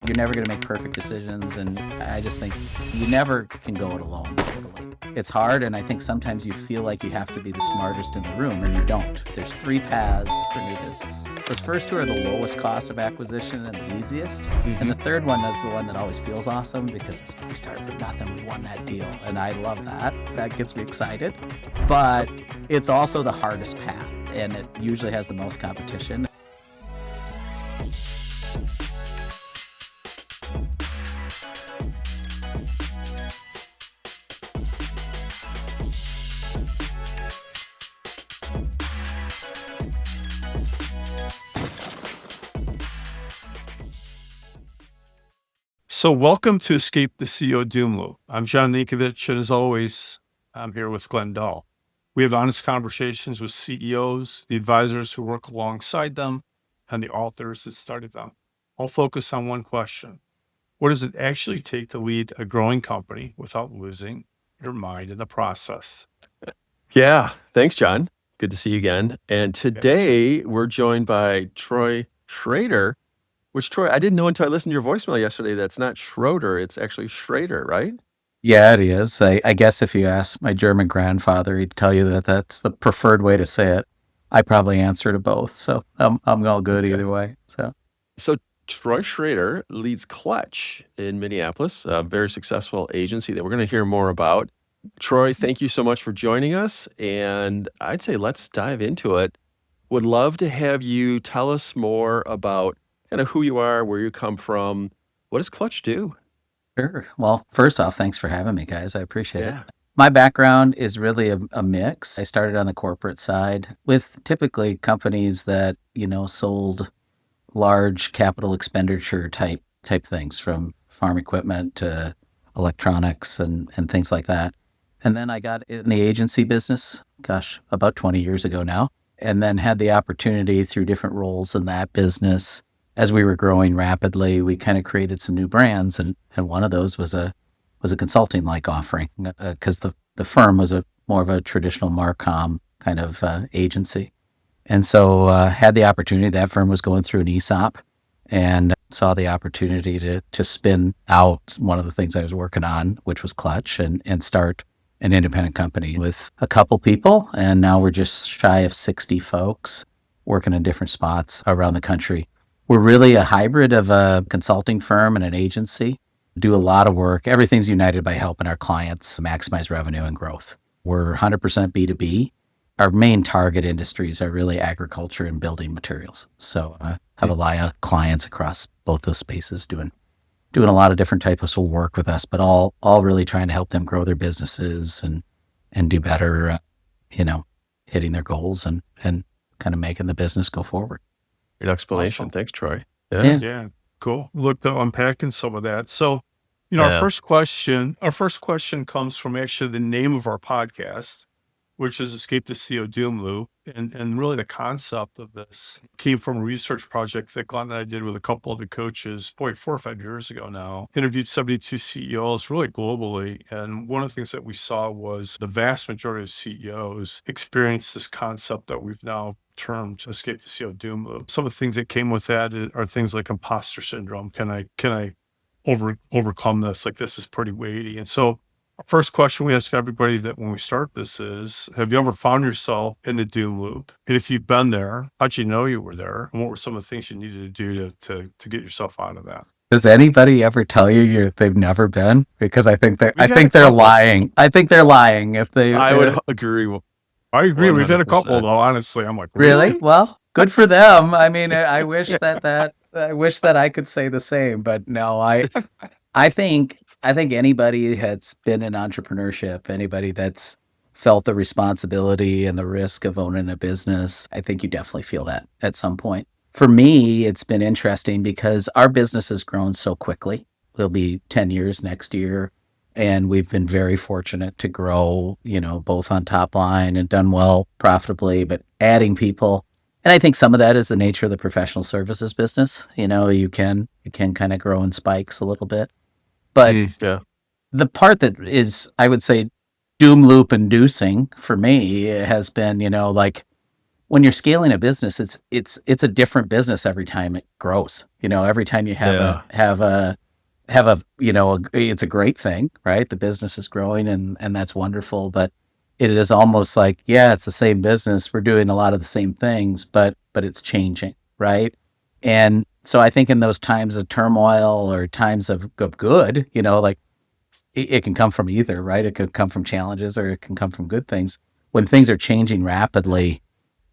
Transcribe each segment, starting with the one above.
You're never going to make perfect decisions. And I just think you never can go it alone. Totally. It's hard. And I think sometimes you feel like you have to be the smartest in the room, or you don't. There's three paths for new business. Those first two are the lowest cost of acquisition and the easiest. And the third one is the one that always feels awesome because it's we started from nothing. We won that deal. And I love that. That gets me excited. But it's also the hardest path. And it usually has the most competition. So welcome to Escape the CEO Doom Loop. I'm John Ninkovich, and as always, I'm here with Glen, Dall. We have honest conversations with CEOs, the advisors who work alongside them, and the authors that started them. I'll focus on one question. What does it actually take to lead a growing company without losing your mind in the process? Yeah, thanks, John. Good to see you again. And today we're joined by Troy Schroeder, which, Troy, I didn't know until I listened to your voicemail yesterday. That's not Schroeder, it's actually Schroeder, right? Yeah, it is. I guess if you ask my German grandfather, he'd tell you that that's the preferred way to say it. I probably answer to both, so I'm all good either way. So Troy Schroeder leads Clutch in Minneapolis, a very successful agency that we're going to hear more about. Troy, thank you so much for joining us, and I'd say let's dive into it. Would love to have you tell us more about kind of who you are, where you come from. What does Clutch do? Sure. Well, first off, thanks for having me, guys. I appreciate it. My background is really a mix. I started on the corporate side with typically companies that, sold large capital expenditure type things, from farm equipment to electronics and things like that. And then I got in the agency business, about 20 years ago now, and then had the opportunity through different roles in that business. As we were growing rapidly, we kind of created some new brands, and one of those was a consulting like offering, because the firm was more of a traditional Marcom kind of agency. And so had the opportunity. That firm was going through an ESOP, and saw the opportunity to spin out one of the things I was working on, which was Clutch, and start an independent company with a couple people. And now we're just shy of 60 folks working in different spots around the country. We're really a hybrid of a consulting firm and an agency. Do a lot of work. Everything's united by helping our clients maximize revenue and growth. We're 100% B2B. Our main target industries are really agriculture and building materials. So I have a lot of clients across both those spaces doing a lot of different types of work with us, but all really trying to help them grow their businesses and do better, hitting their goals and kind of making the business go forward. Good explanation. Awesome. Thanks, Troy. Yeah, cool. Look, unpacking some of that. So, our first question comes from actually the name of our podcast, which is Escape the CEO Doom Loop. And really the concept of this came from a research project that Glen and I did with a couple of the coaches, 4 or 5 years ago now. Interviewed 72 CEOs really globally. And one of the things that we saw was the vast majority of CEOs experience this concept that we've now termed Escape the CEO Doom Loop. Some of the things that came with that are things like imposter syndrome. Can I overcome this? Like, this is pretty weighty. And so our first question we ask everybody that when we start this is, have you ever found yourself in the doom loop? And if you've been there, how'd you know you were there? And what were some of the things you needed to do to get yourself out of that? Does anybody ever tell you they've never been? Because I think they're lying. I think they're lying if they. I would agree. I agree. 100%. We've had a couple though. Honestly, I'm like, really? Well, good for them. I mean, I wish I wish that I could say the same, but no, I think anybody that's been in entrepreneurship, anybody that's felt the responsibility and the risk of owning a business, I think you definitely feel that at some point. For me, it's been interesting because our business has grown so quickly. It'll be 10 years next year. And we've been very fortunate to grow, both on top line and done well profitably, but adding people. And I think some of that is the nature of the professional services business. You can kind of grow in spikes a little bit. But the part that is, I would say, doom loop inducing for me has been, when you're scaling a business, it's a different business every time it grows. Every time you have it's a great thing, right? The business is growing and that's wonderful, but it is almost like, yeah, it's the same business. We're doing a lot of the same things, but it's changing, right? And so I think in those times of turmoil or times of good, like it can come from either, right? It could come from challenges or it can come from good things. When things are changing rapidly,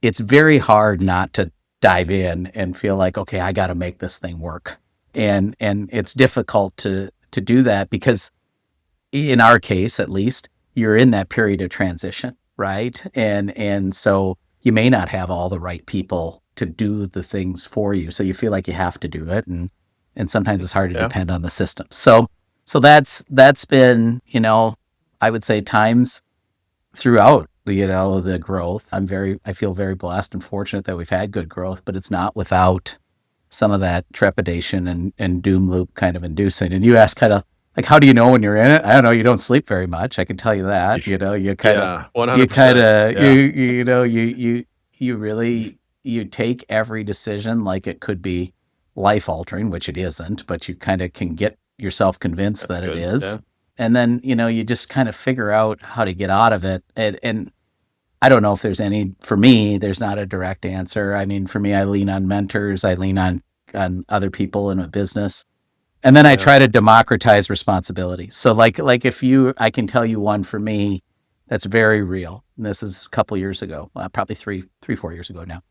it's very hard not to dive in and feel like, okay, I got to make this thing work. And it's difficult to do that because in our case, at least, you're in that period of transition, right? And so you may not have all the right people to do the things for you. So you feel like you have to do it. And sometimes it's hard to depend on the system. So that's been, I would say times throughout, the growth. I feel very blessed and fortunate that we've had good growth, but it's not without some of that trepidation and doom loop kind of inducing. And you ask kind of like, how do you know when you're in it? I don't know. You don't sleep very much. I can tell you that, you kind of, 100%. You really, you take every decision like it could be life altering, which it isn't, but you kind of can get yourself convinced that it is. Yeah. And then, you just kind of figure out how to get out of it. And I don't know if there's for me, there's not a direct answer. I mean, for me, I lean on mentors. I lean on other people in a business. And then I try to democratize responsibility. So like I can tell you one for me that's very real. And this is a couple years ago, probably 4 years ago now.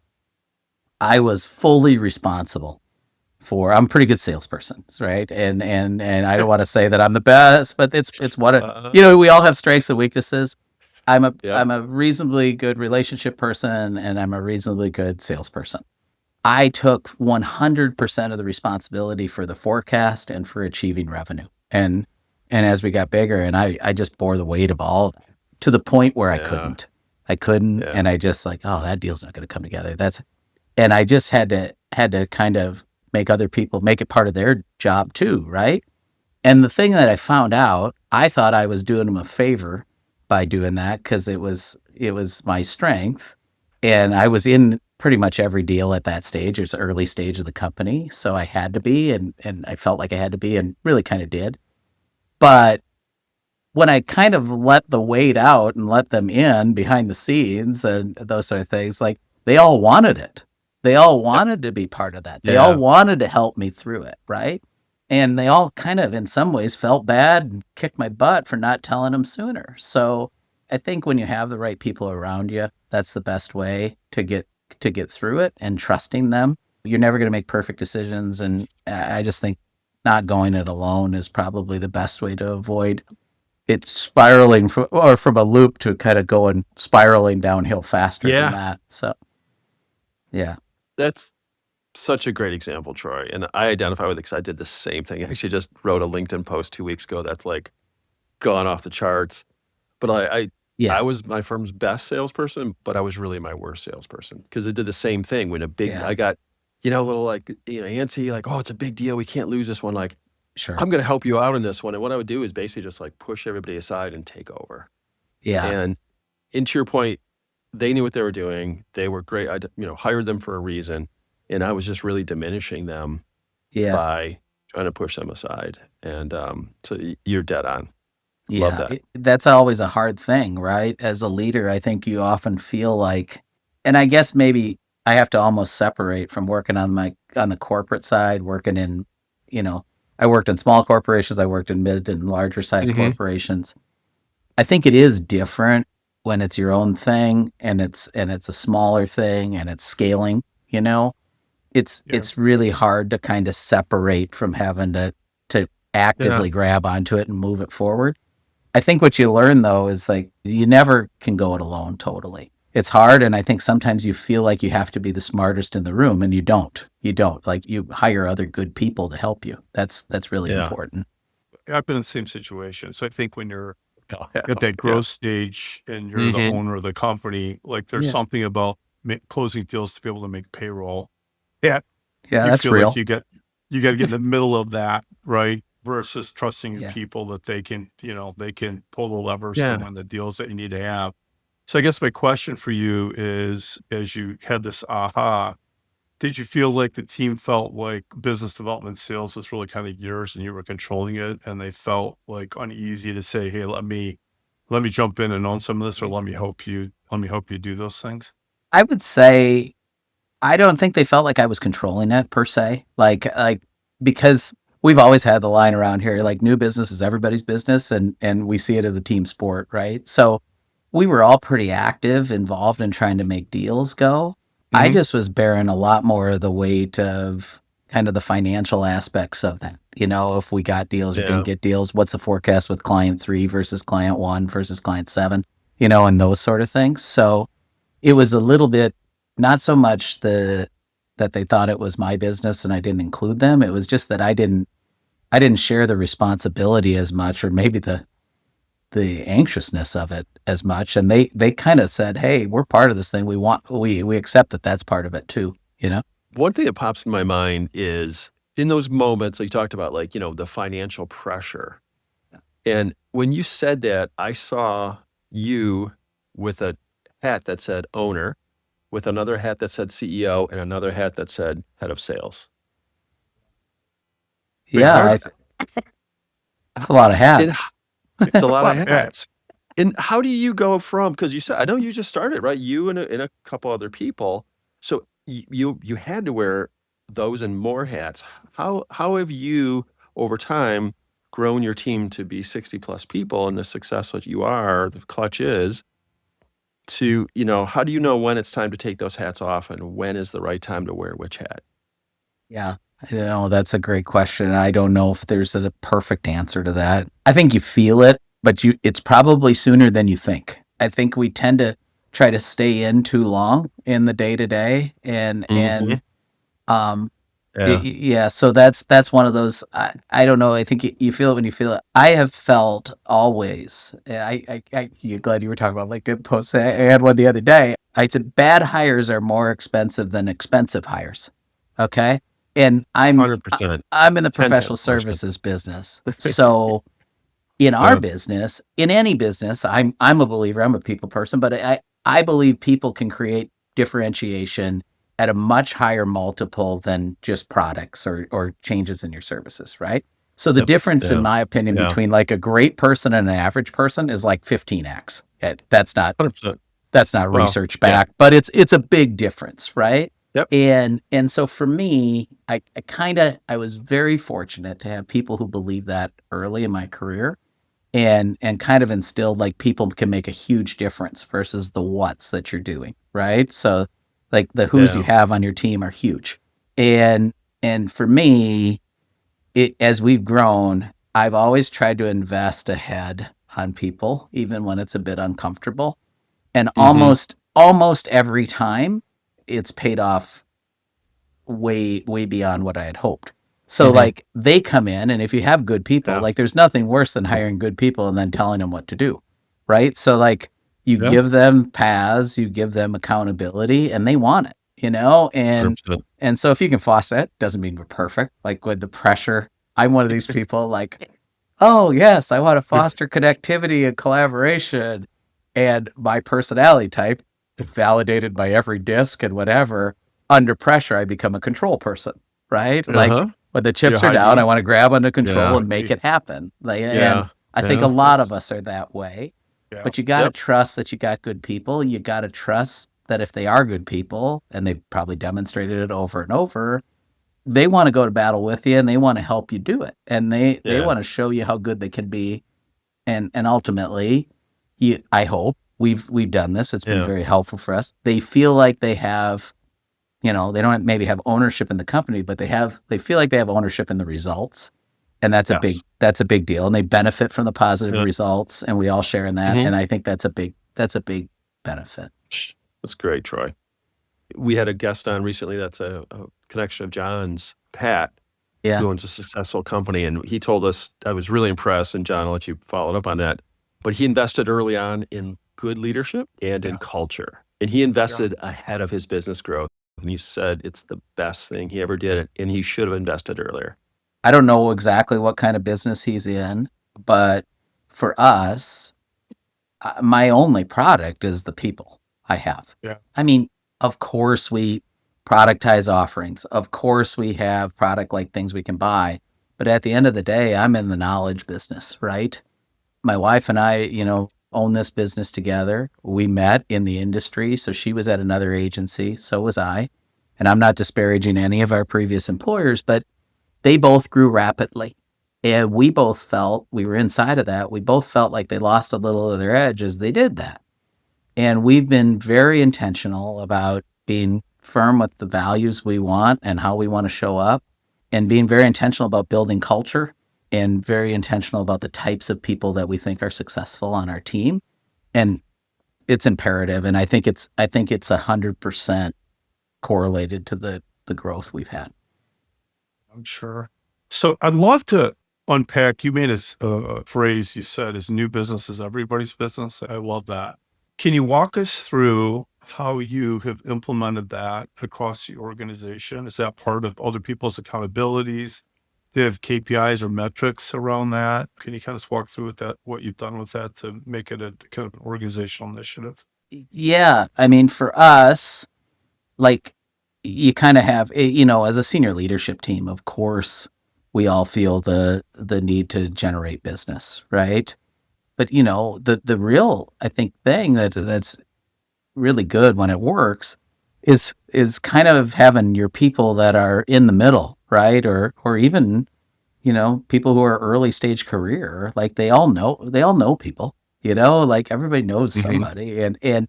I was fully responsible I'm a pretty good salesperson, right? And I don't want to say that I'm the best, but it's what we all have strengths and weaknesses. I'm a reasonably good relationship person and I'm a reasonably good salesperson. I took 100% of the responsibility for the forecast and for achieving revenue. And as we got bigger, and I just bore the weight of all of that to the point where I couldn't. And I just like, oh, that deal's not going to come together. And I just had to kind of make other people make it part of their job too, right? And the thing that I found out, I thought I was doing them a favor by doing that because it was my strength, and I was in pretty much every deal at that stage. It's the early stage of the company, so I had to be, and I felt like I had to be, and really kind of did. But when I kind of let the weight out and let them in behind the scenes and those sort of things, like they all wanted it. They all wanted to be part of that. They all wanted to help me through it, right? And they all kind of, in some ways, felt bad and kicked my butt for not telling them sooner. So I think when you have the right people around you, that's the best way to get through it, and trusting them. You're never going to make perfect decisions. And I just think not going it alone is probably the best way to avoid it spiraling from a loop to kind of going spiraling downhill faster than that. So, yeah. That's such a great example, Troy. And I identify with it because I did the same thing. I actually just wrote a LinkedIn post 2 weeks ago that's like gone off the charts. But I was my firm's best salesperson, but I was really my worst salesperson because I did the same thing when I got, a little like, antsy, like, oh, it's a big deal. We can't lose this one. Like, sure, I'm going to help you out in this one. And what I would do is basically just like push everybody aside and take over. Yeah. And to your point, they knew what they were doing. They were great. I, hired them for a reason. And I was just really diminishing them by trying to push them aside. And so you're dead on. Love that. That's always a hard thing, right? As a leader, I think you often feel like, and I guess maybe I have to almost separate from working on the corporate side, working in, I worked in small corporations, I worked in mid and larger size corporations. I think it is different when it's your own thing and it's a smaller thing and it's scaling, it's really hard to kind of separate from having to actively grab onto it and move it forward. I think what you learn though is like you never can go it alone totally. It's hard, and I think sometimes you feel like you have to be the smartest in the room, and you don't. Like you hire other good people to help you. That's really important. I've been in the same situation. So I think when you're at that growth stage and you're the owner of the company, like there's something about closing deals to be able to make payroll. That's real. Like you got to get in the middle of that, right? Versus trusting your people that they can, they can pull the levers to win the deals that you need to have. So I guess my question for you is, as you had this aha, did you feel like the team felt like business development sales was really kind of yours and you were controlling it, and they felt like uneasy to say, "Hey, let me jump in and own some of this, or let me help you do those things"? I would say I don't think they felt like I was controlling it per se. Because we've always had the line around here, like new business is everybody's business, and we see it as a team sport, right? So we were all pretty active, involved in trying to make deals go. I Mhm. just was bearing a lot more of the weight of kind of the financial aspects of that. If we got deals or didn't Yeah. get deals, what's the forecast with client 3 versus client 1 versus client 7, and those sort of things. So it was a little bit not so much that they thought it was my business and I didn't include them. It was just that I didn't share the responsibility as much, or maybe the anxiousness of it as much. And they kind of said, "Hey, we're part of this thing. We accept that that's part of it too." One thing that pops in my mind is in those moments like you talked about, like, the financial pressure. And when you said that, I saw you with a hat that said owner, with another hat that said CEO, and another hat that said head of sales. Wait, Yeah, how it's a lot of And hats. it's a a lot of lot of hats. hats. And how do you go from, because you said, I know you just started, right? You and a couple other people. So you had to wear those and more hats. How have you over time grown your team to be 60 plus people and the success that you are, the clutch is to, how do you know when it's time to take those hats off and when is the right time to wear which hat? Yeah. That's a great question. I don't know if there's a perfect answer to that. I think you feel it, but it's probably sooner than you think. I think we tend to try to stay in too long in the day to day, and Mhm. um Yeah. yeah, so that's one of those. I don't know. I think you feel it when you feel it. I have felt always. You're glad you were talking about LinkedIn posts. I had one the other day. I said bad hires are more expensive than expensive hires. Okay, and I- 100%. I'm in the 10 times professional more expensive. services business. So in our Yeah. business, in any business, I'm a believer. I'm a people person, but I believe people can create differentiation at a much higher multiple than just products or changes in your services, right? So the Yep. difference, in Yeah. my opinion, Yeah. between like a great person and an average person is like 15x. That's not 100%. Well, research yeah. back, but it's a big difference, right? Yep. And so for me, I was very fortunate to have people who believed that early in my career, and kind of instilled like people can make a huge difference versus the what's that you're doing, right? So like the who's you Yeah. have on your team are huge. And for me, it as we've grown, I've always tried to invest ahead on people, even when it's a bit uncomfortable. And Mhm. almost every time it's paid off way beyond what I had hoped. So Mhm. like they come in, and if you have good people, Yeah. like there's nothing worse than Yeah. hiring good people and then telling them what to do. Right? So like you Yeah. give them paths, you give them accountability, and they want it. And 100%. and so if you can foster that, doesn't mean we're perfect. Like with the pressure, I'm one of these people like, oh yes, I want to foster connectivity and collaboration. And my personality type, validated by every disc and whatever, under pressure, I become a control person, right? Like Uh-huh. when the You chips are high down, I D. want to grab under control Yeah. and make it happen. And Yeah. I think a Yeah. lot of That's us are that way. yeah. But you got to Yep. trust that you got good people. You got to trust that if they are good people, and they've probably demonstrated it over and over, they want to go to battle with you and they want to help you do it. And they Yeah. want to show you how good they can be. And ultimately, I hope we've done this. It's been Yeah. very helpful for us. They feel like they have, they don't maybe have ownership in the company, but they feel like they have ownership in the results. And Yes. that's a big deal. And they benefit from the positive Yeah. results, and we all share in that. Mhm. And I think that's a big benefit. That's great, Troy. We had a guest on recently that's a connection of John's, Pat, Yeah. who owns a successful company, and he told us, I was really impressed, and John, I'll let you follow up on that, but he invested early on in good leadership and in Yeah. culture, and he Yeah. invested ahead of his business growth, and he said it's the best thing he ever did, and he should have invested earlier. I don't know exactly what kind of business he's in, but for us, my only product is the people I have. Yeah. I mean, of course we productize offerings. Of course we have product like things we can buy. But at the end of the day, I'm in the knowledge business, right? My wife and I, own this business together. We met in the industry. So she was at another agency. So was I. And I'm not disparaging any of our previous employers, but they both grew rapidly. And we both felt, we were inside of that, we both felt like they lost a little of their edge as they did that. And we've been very intentional about being firm with the values we want and how we want to show up, and being very intentional about building culture, and very intentional about the types of people that we think are successful on our team. And it's imperative. And I think it's 100% correlated to the growth we've had. I'm sure. So I'd love to unpack, you made a phrase you said is new business is everybody's business. I love that. Can you walk us through how you have implemented that across the organization? Is that part of other people's accountabilities? Do you have KPIs or metrics around that? Can you kind of walk through with that, what you've done with that to make it a kind of an organizational initiative? Yeah. I mean, for us, like, you kind of have, as a senior leadership team, of course, we all feel the need to generate business, right? But the real, I think, thing that's really good when it works is kind of having your people that are in the middle, right? Or even, people who are early stage career, like they all know people, like everybody knows somebody, and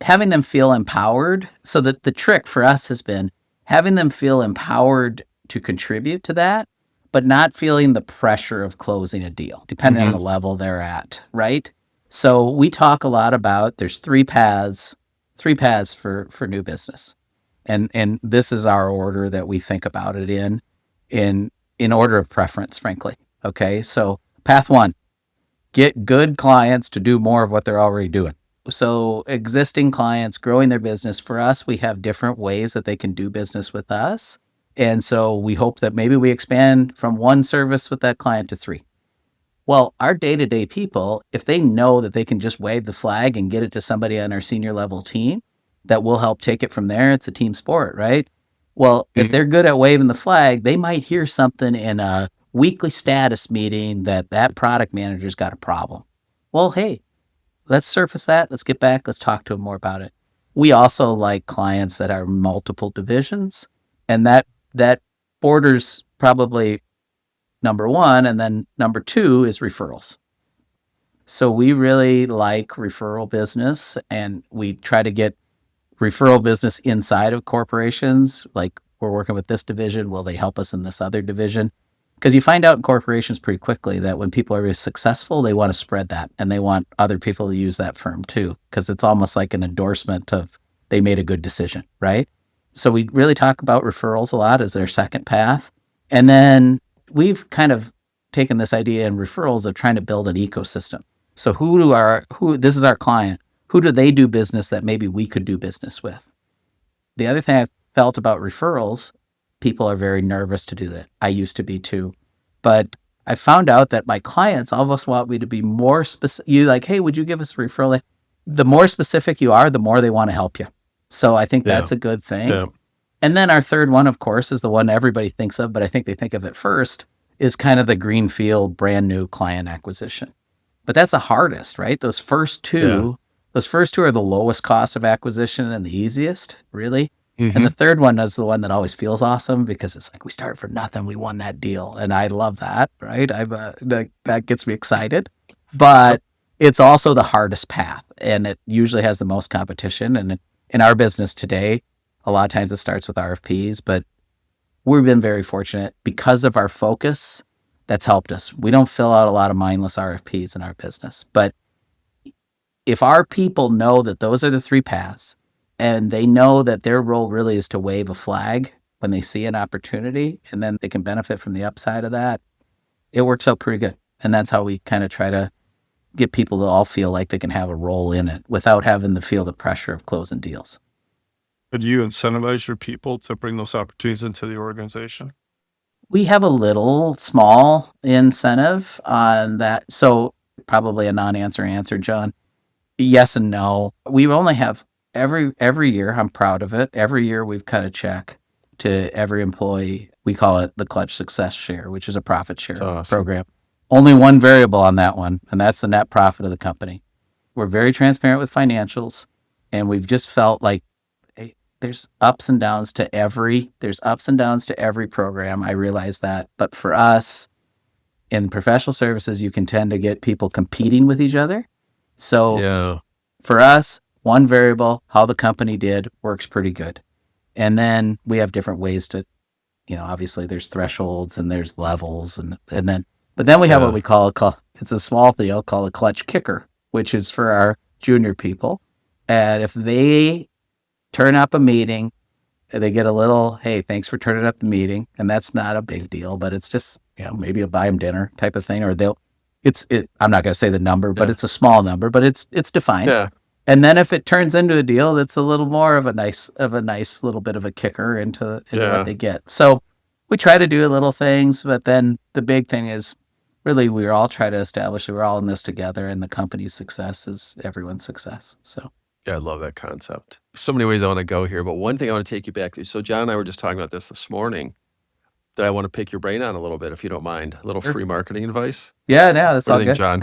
having them feel empowered. So that the trick for us has been having them feel empowered to contribute to that, but not feeling the pressure of closing a deal, depending on the level they're at, right? So we talk a lot about there's three paths for new business. And this is our order that we think about it in order of preference, frankly. Okay. So path one, get good clients to do more of what they're already doing. So existing clients growing their business, for us, we have different ways that they can do business with us. And so we hope that maybe we expand from one service with that client to three. Well, our day-to-day people, if they know that they can just wave the flag and get it to somebody on our senior level team that will help take it from there, it's a team sport, right? Well, if they're good at waving the flag, they might hear something in a weekly status meeting that product manager's got a problem. Well, hey, let's surface that. Let's get back. Let's talk to them more about it. We also like clients that are multiple divisions, and that borders probably number one, and then number two is referrals. So we really like referral business, and we try to get referral business inside of corporations. Like, we're working with this division. Will they help us in this other division? Because you find out in corporations pretty quickly that when people are really successful, they want to spread that, and they want other people to use that firm too, because it's almost like an endorsement of they made a good decision, right? So we really talk about referrals a lot as their second path. And then we've kind of taken this idea in referrals of trying to build an ecosystem. So this is our client. Who do they do business that maybe we could do business with? The other thing I felt about referrals, people are very nervous to do that. I used to be too. But I found out that my clients almost want me to be more specific. You like, hey, would you give us a referral? The more specific you are, the more they want to help you. So I think that's a good thing. Yeah. And then our third one, of course, is the one everybody thinks of, but I think they think of it first, is kind of the greenfield, brand new client acquisition. But that's the hardest, right? Those first two are the lowest cost of acquisition and the easiest, really. And the third one is the one that always feels awesome, because it's like, we started from nothing, we won that deal. And I love that, right? That gets me excited. But it's also the hardest path, and it usually has the most competition. And in our business today, a lot of times it starts with RFPs, but we've been very fortunate because of our focus. That's helped us. We don't fill out a lot of mindless RFPs in our business, but if our people know that those are the three paths, and they know that their role really is to wave a flag when they see an opportunity, and then they can benefit from the upside of that, it works out pretty good. And that's how we kind of try to get people to all feel like they can have a role in it without having to feel the pressure of closing deals. Do you incentivize your people to bring those opportunities into the organization? We have a little small incentive on that. So probably a non-answer, John. Yes and no. We only have every year, I'm proud of it. Every year we've cut a check to every employee. We call it the Clutch Success Share, which is a profit That's share awesome. program. Only one variable on that one, and that's the net profit of the company. We're very transparent with financials, and we've just felt like there's ups and downs to every program. I realize that, but for us in professional services, you can tend to get people competing with each other. So for us, one variable, how the company did, works pretty good. And then we have different ways to, obviously there's thresholds and there's levels but then we have what we call it's a small deal called a clutch kicker, which is for our junior people. And if they turn up a meeting, they get a little, hey, thanks for turning up the meeting. And that's not a big deal, but it's just, maybe a buy them dinner type of thing, or I'm not going to say the number, but it's a small number, but it's defined. Yeah. And then if it turns into a deal, that's a little more of a nice little bit of a kicker into what they get. So we try to do little things, but then the big thing is really we all try to establish that we're all in this together, and the company's success is everyone's success. So yeah, I love that concept. So many ways I want to go here, but one thing I want to take you back to. So John and I were just talking about this morning that I want to pick your brain on a little bit, if you don't mind. A little free marketing advice. Yeah, no, that's all good. John,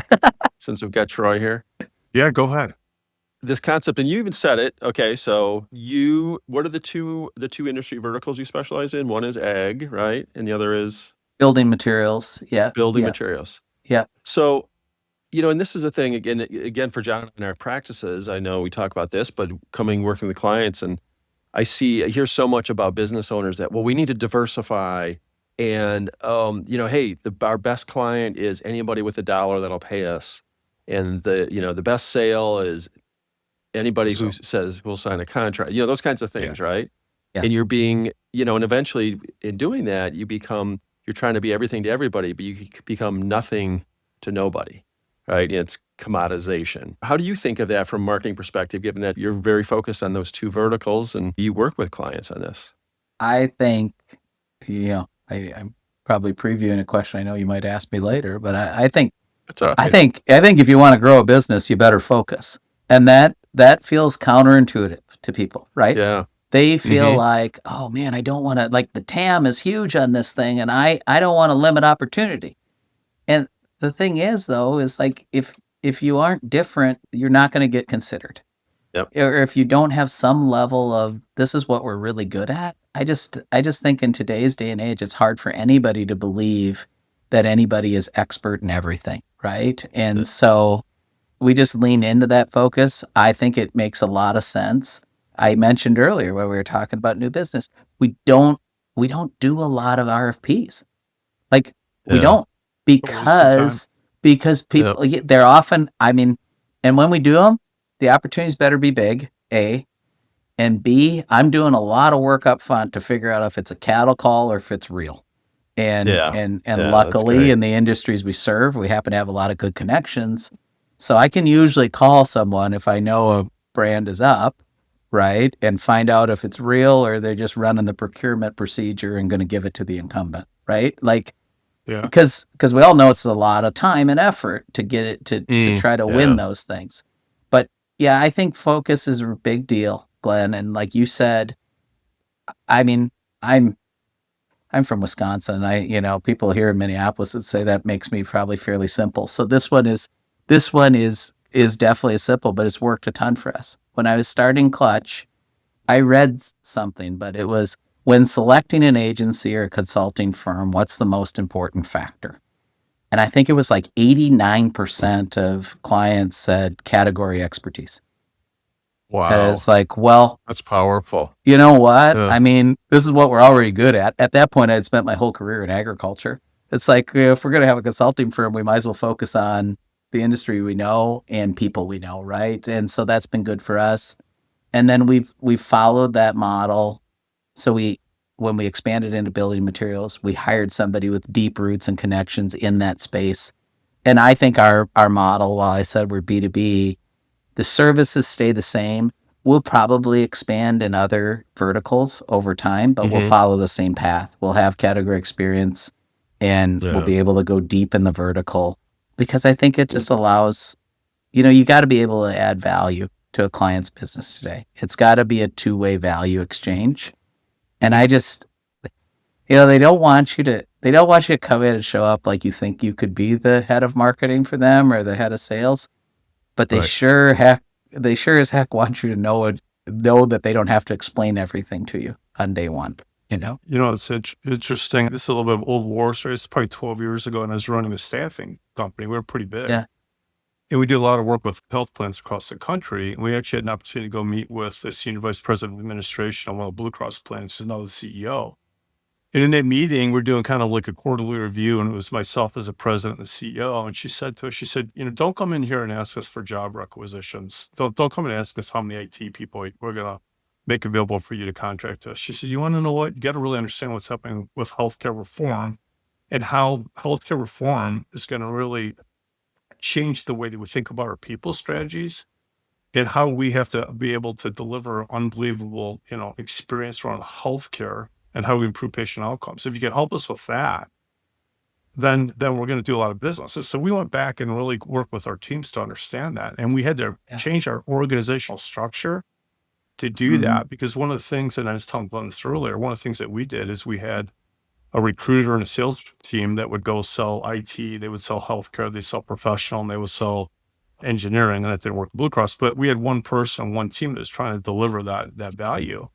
since we've got Troy here. Yeah, go ahead. This concept, and you even said it. Okay, so what are the two industry verticals you specialize in? One is ag, right? And the other is building materials. Yeah. Building materials. Yeah. So, and this is a thing again for John in our practices. I know we talk about this, but working with clients, and I hear so much about business owners that, well, we need to diversify, and hey, our best client is anybody with $1 that'll pay us, and the best sale is anybody who says we'll sign a contract. Those kinds of things, right? Yeah. And you're being, and eventually in doing that, you're trying to be everything to everybody, but you become nothing to nobody. Right? It's commodization. How do you think of that from a marketing perspective, given that you're very focused on those two verticals and you work with clients on this? I think, I'm probably previewing a question I know you might ask me later, but I think, that's all right. I think if you want to grow a business, you better focus. And that feels counterintuitive to people, right? Yeah. They feel like, oh man, I don't want to, like the TAM is huge on this thing, and I don't want to limit opportunity. And the thing is, though, is like if you aren't different, you're not going to get considered. Yep. Or if you don't have some level of this is what we're really good at. I just think in today's day and age, it's hard for anybody to believe that anybody is expert in everything, right? And so we just lean into that focus. I think it makes a lot of sense. I mentioned earlier when we were talking about new business, we don't do a lot of RFPs. Like we don't. Because people, they're often, and when we do them, the opportunities better be big, A, and B, I'm doing a lot of work up front to figure out if it's a cattle call or if it's real. And luckily in the industries we serve, we happen to have a lot of good connections. So I can usually call someone if I know a brand is up, right? And find out if it's real or they're just running the procurement procedure and going to give it to the incumbent, right? Like, because we all know it's a lot of time and effort to get it to try to win those things. But yeah, I think focus is a big deal, Glenn. And like you said, I'm from Wisconsin. People here in Minneapolis would say that makes me probably fairly simple. So this one is definitely simple, but it's worked a ton for us. When I was starting Clutch, I read something, but it was, when selecting an agency or a consulting firm, what's the most important factor? And I think it was like 89% of clients said category expertise. Wow. And it's like, well, that's powerful. You know what? Yeah. This is what we're already good at. At that point, I had spent my whole career in agriculture. It's like, if we're going to have a consulting firm, we might as well focus on the industry we know and people we know, right? And so that's been good for us. And then we've followed that model. So when we expanded into building materials, we hired somebody with deep roots and connections in that space. And I think our model, while I said we're B2B, the services stay the same. We'll probably expand in other verticals over time, but we'll follow the same path. We'll have category experience and we'll be able to go deep in the vertical, because I think it just allows you got to be able to add value to a client's business today. It's got to be a two-way value exchange. And I just, they don't want you to come in and show up like you think you could be the head of marketing for them or the head of sales, but they sure as heck want you to know that they don't have to explain everything to you on day one. It's interesting. This is a little bit of old war story. It's probably 12 years ago, and I was running a staffing company. We were pretty big. Yeah. And we did a lot of work with health plans across the country. And we actually had an opportunity to go meet with the senior vice president of administration on one of the Blue Cross plans, who's now the CEO. And in that meeting, we're doing kind of like a quarterly review, and it was myself as a president and the CEO. And she said to us, don't come in here and ask us for job requisitions. Don't come and ask us how many IT people we're going to make available for you to contract us. She said, you want to know what? You got to really understand what's happening with healthcare reform and how healthcare reform is going to really change the way that we think about our people strategies and how we have to be able to deliver unbelievable, experience around healthcare and how we improve patient outcomes. If you can help us with that, then we're going to do a lot of business. So we went back and really worked with our teams to understand that. And we had to change our organizational structure to do that, because one of the things, and I was telling Glenn this earlier, one of the things that we did is we had a recruiter and a sales team that would go sell IT, they would sell healthcare, they sell professional, and they would sell engineering, and that didn't work with Blue Cross. But we had one person, one team that was trying to deliver that value.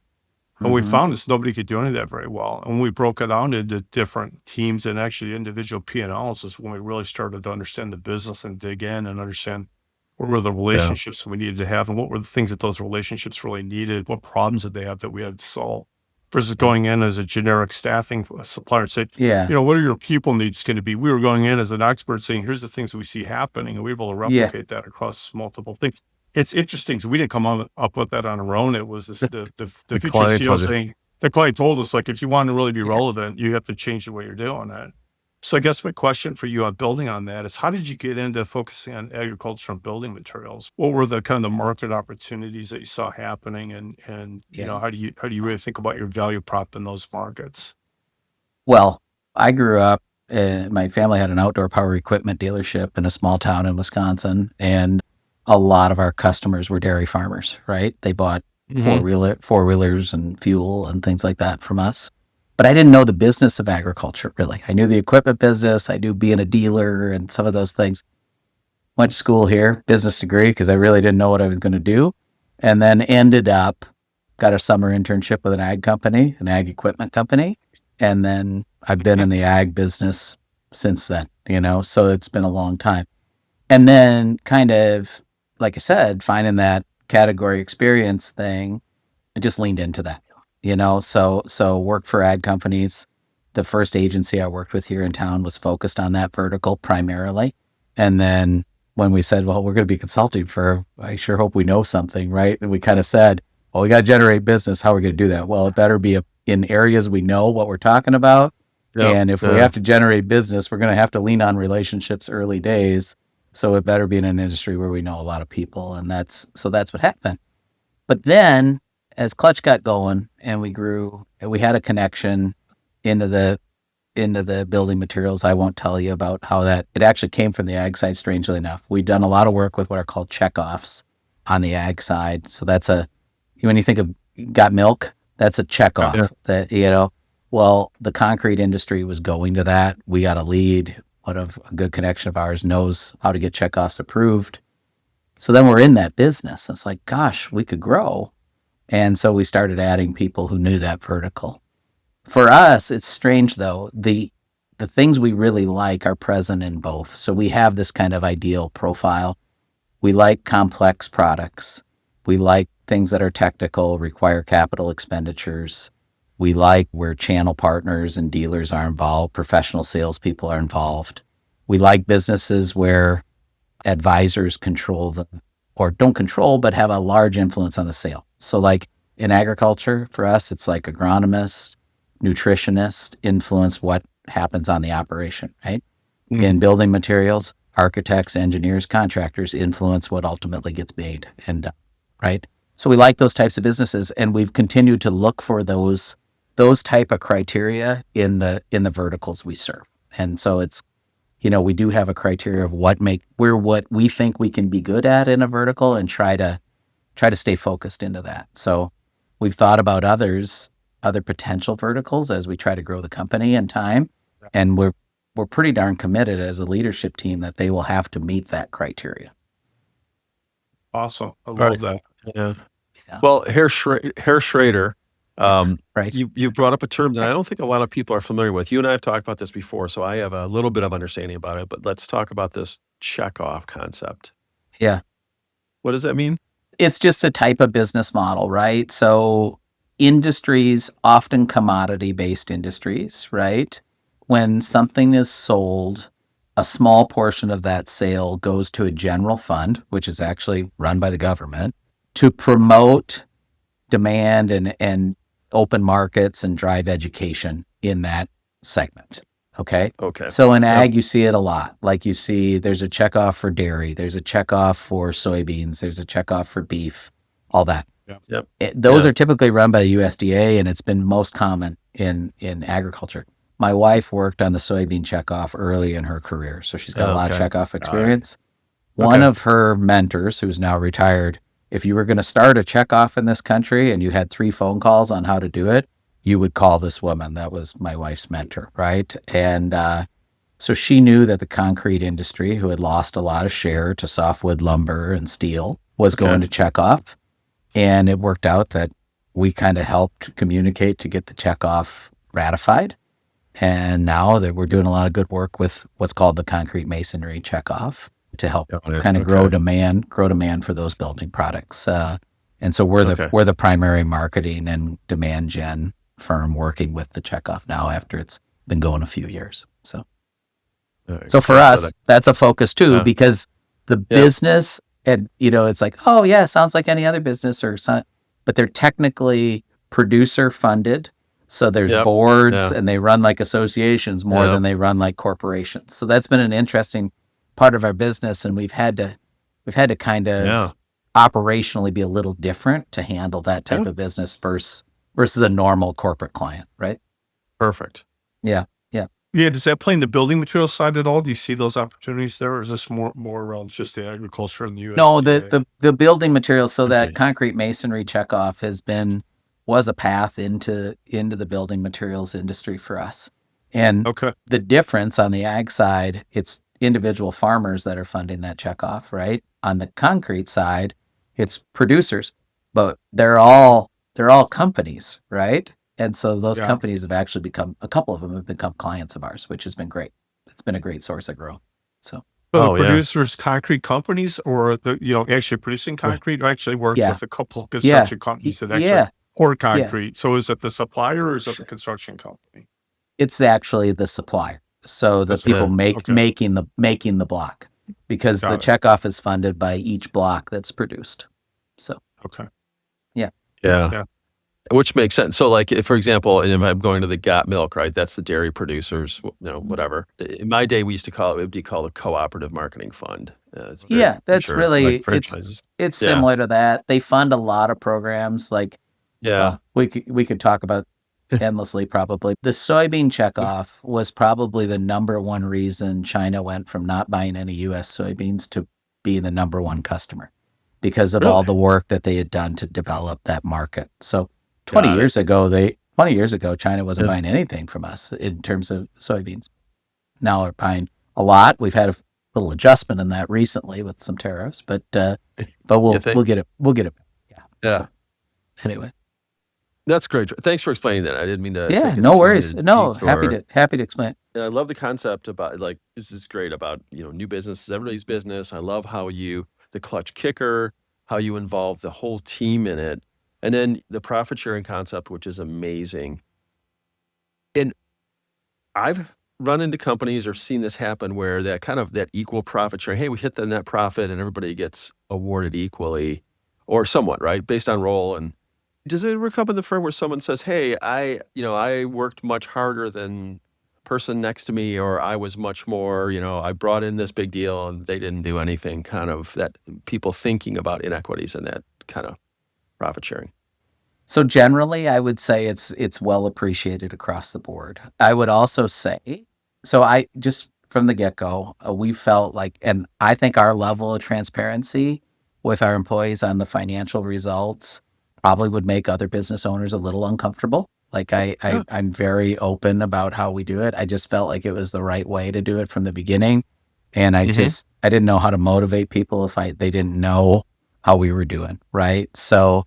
And we found is nobody could do any of that very well. And when we broke it down into different teams and actually individual P&Ls is when we really started to understand the business and dig in and understand what were the relationships we needed to have and what were the things that those relationships really needed, what problems did they have that we had to solve. Versus going in as a generic staffing supplier and say, what are your people needs going to be? We were going in as an expert saying, here's the things that we see happening, and we were able to replicate that across multiple things. It's interesting. So we didn't come up with that on our own. It was the future CEO saying, the client told us, like, if you want to really be relevant, you have to change the way you're doing it. So I guess my question for you on building on that is, how did you get into focusing on agriculture and building materials? What were the kind of the market opportunities that you saw happening? And how do you really think about your value prop in those markets? Well, I grew up, my family had an outdoor power equipment dealership in a small town in Wisconsin, and a lot of our customers were dairy farmers, right? They bought four-wheelers and fuel and things like that from us. But I didn't know the business of agriculture, really. I knew the equipment business. I knew being a dealer and some of those things. Went to school here, business degree, because I really didn't know what I was going to do. And then got a summer internship with an ag company, an ag equipment company. And then I've been in the ag business since then, so it's been a long time. And then kind of, like I said, finding that category experience thing, I just leaned into that. So work for ag companies. The first agency I worked with here in town was focused on that vertical primarily. And then when we said, well, we're going to be consulting firm, I sure hope we know something, right? And we kind of said, well, we got to generate business. How are we going to do that? Well, it better be in areas we know what we're talking about. And if we have to generate business, we're going to have to lean on relationships early days. So it better be in an industry where we know a lot of people. And that's what happened. But then as Clutch got going and we grew, we had a connection into the building materials. I won't tell you about how it actually came from the ag side, strangely enough. We've done a lot of work with what are called checkoffs on the ag side. So that's when you think of got milk, that's a checkoff that, well, the concrete industry was going to that. We got a lead. A good connection of ours knows how to get checkoffs approved. So then we're in that business. It's like, gosh, we could grow. And so we started adding people who knew that vertical. For us, it's strange though. The things we really like are present in both. So we have this kind of ideal profile. We like complex products. We like things that are technical, require capital expenditures. We like where channel partners and dealers are involved, professional salespeople are involved. We like businesses where advisors control them, or don't control, but have a large influence on the sale. So like in agriculture, for us, it's like agronomists, nutritionists influence what happens on the operation, right? In building materials, architects, engineers, contractors influence what ultimately gets made and done, right? So we like those types of businesses, and we've continued to look for those type of criteria in the verticals we serve. And so it's we do have a criteria of what we think we can be good at in a vertical and try to stay focused into that. So we've thought about other potential verticals as we try to grow the company in time. And we're pretty darn committed as a leadership team that they will have to meet that criteria. Awesome. I love that. Yeah. Well, Herr Schroeder, right. You brought up a term that I don't think a lot of people are familiar with. You and I have talked about this before, so I have a little bit of understanding about it, but let's talk about this check-off concept. Yeah. What does that mean? It's just a type of business model, right? So industries, often commodity-based industries, right? When something is sold, a small portion of that sale goes to a general fund, which is actually run by the government, to promote demand and open markets and drive education in that segment. Okay. So in ag, you see it a lot. Like you see, there's a checkoff for dairy, there's a checkoff for soybeans, there's a checkoff for beef, all that. Those are typically run by the USDA, and it's been most common in agriculture. My wife worked on the soybean checkoff early in her career, so she's got a lot of checkoff experience. One of her mentors, who's now retired, if you were going to start a checkoff in this country and you had 3 phone calls on how to do it, you would call this woman. That was my wife's mentor, right? And so she knew that the concrete industry, who had lost a lot of share to softwood lumber and steel, was going to checkoff. And it worked out that we kind of helped communicate to get the checkoff ratified. And now that we're doing a lot of good work with what's called the concrete masonry checkoff to help kind of grow demand for those building products. And so we're the primary marketing and demand gen firm working with the checkoff now after it's been going a few years. So for us, that's a focus too, because the business, and it's like, oh yeah, sounds like any other business but they're technically producer funded. So there's boards and they run like associations more than they run like corporations. So that's been an interesting part of our business, and we've had to kind of operationally be a little different to handle that type of business versus a normal corporate client, right? Perfect. Yeah. Does that play in the building material side at all? Do you see those opportunities there, or is this more around just the agriculture in the U.S.? No, the building materials. So that concrete masonry checkoff was a path into the building materials industry for us. And the difference on the ag side, it's individual farmers that are funding that checkoff, right? On the concrete side, it's producers, but they're all companies, right? And so those companies have actually a couple of them have become clients of ours, which has been great. It's been a great source of growth. So producers, concrete companies, or actually producing concrete, I actually work with a couple of construction companies that actually pour concrete. So is it the supplier or is it the construction company? It's actually the supplier. So the people making the block, because the checkoff is funded by each block that's produced. So yeah. Which makes sense. So like, if, for example, if I'm going to the Got Milk, right? That's the dairy producers, whatever. In my day, we used to call it would be called a cooperative marketing fund. That's really, like it's similar to that. They fund a lot of programs. Like, we could talk about endlessly probably. The soybean checkoff was probably the number one reason China went from not buying any U.S. soybeans to being the number one customer, because of all the work that they had done to develop that market. So 20 years ago, China wasn't buying anything from us in terms of soybeans. Now they're buying a lot. We've had a little adjustment in that recently with some tariffs, but we'll get it. We'll get it. Yeah. So, anyway, that's great. Thanks for explaining that. I didn't mean to. Yeah, no worries. No, happy to explain. And I love the concept about, like, this is great about new businesses, everybody's business. I love how the clutch kicker, how you involve the whole team in it. And then the profit sharing concept, which is amazing. And I've run into companies or seen this happen where that equal profit sharing, hey, we hit the net profit and everybody gets awarded equally or somewhat, right? Based on role. And does it ever come in the firm where someone says, hey, I worked much harder than person next to me, or I was much more, I brought in this big deal and they didn't do anything, kind of that people thinking about inequities and that kind of profit sharing? So generally, I would say it's well appreciated across the board. I would also say, so from the get-go, we felt like, and I think our level of transparency with our employees on the financial results probably would make other business owners a little uncomfortable. Like I'm very open about how we do it. I just felt like it was the right way to do it from the beginning. And I didn't know how to motivate people if they didn't know how we were doing. Right. So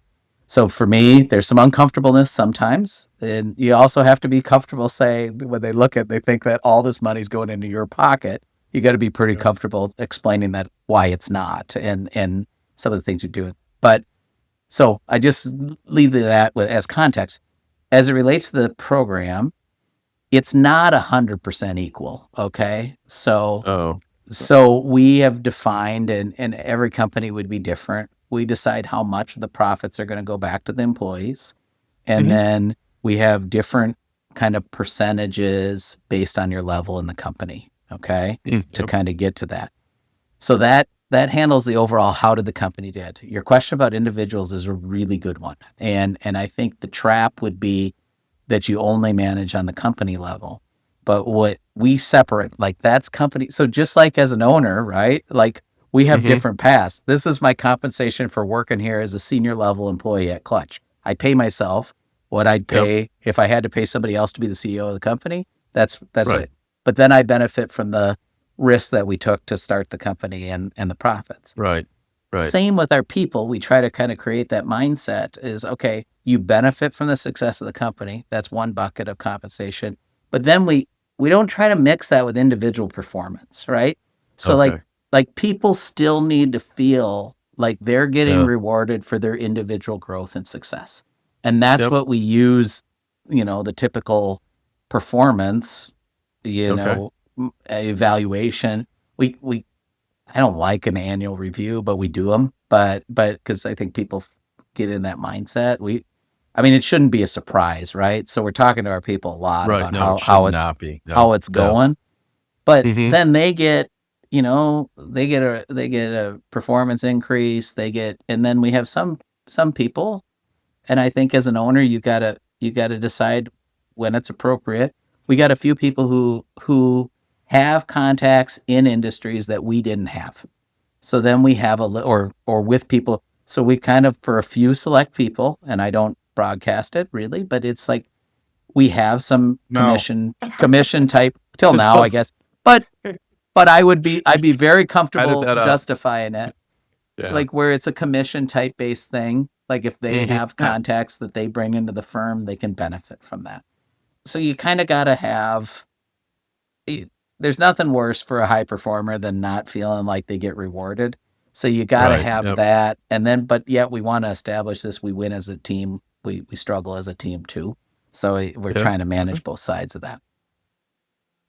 for me, there's some uncomfortableness sometimes. And you also have to be comfortable saying when they think that all this money's going into your pocket, you got to be pretty comfortable explaining that why it's not and some of the things you're doing. But so I just leave that as context. As it relates to the program, it's not 100% equal. Okay. So we have defined, and every company would be different. We decide how much of the profits are going to go back to the employees. And then we have different kind of percentages based on your level in the company. Okay. To kind of get to that. So that handles the overall how did the company did. Your question about individuals is a really good one. And I think the trap would be that you only manage on the company level. But what we separate, like that's company. So just like as an owner, right? Like we have different paths. This is my compensation for working here as a senior level employee at Clutch. I pay myself what I'd pay if I had to pay somebody else to be the CEO of the company. That's Right. it. But then I benefit from the risk that we took to start the company and the profits. Right. Same with our people. We try to kind of create that mindset is, okay, you benefit from the success of the company. That's one bucket of compensation. But then we don't try to mix that with individual performance, right? So Okay. like people still need to feel like they're getting Yeah. rewarded for their individual growth and success. And that's Yep. what we use, the typical performance, Okay. evaluation. We I don't like an annual review, but we do them. But because I think people get in that mindset, it shouldn't be a surprise, right? So we're talking to our people a lot Right. about No, it how should it's not be. No. going. But Mm-hmm. then they get, a performance increase. And then we have some people, and I think as an owner, you gotta decide when it's appropriate. We got a few people who have contacts in industries that we didn't have. So then we have or with people. So we kind of, for a few select people, and I don't broadcast it really, but it's like we have some No. commission type till It's now, I called- guess. But I'd be very comfortable that out. justifying it, Yeah. like where it's a commission type based thing. Like if they Mhm. have contacts that they bring into the firm, they can benefit from that. So you kind of got to have. There's nothing worse for a high performer than not feeling like they get rewarded. So you got to Right. have Yep. that, and then but yet we want to establish this. We win as a team. We struggle as a team too. So we're Yeah. trying to manage both sides of that.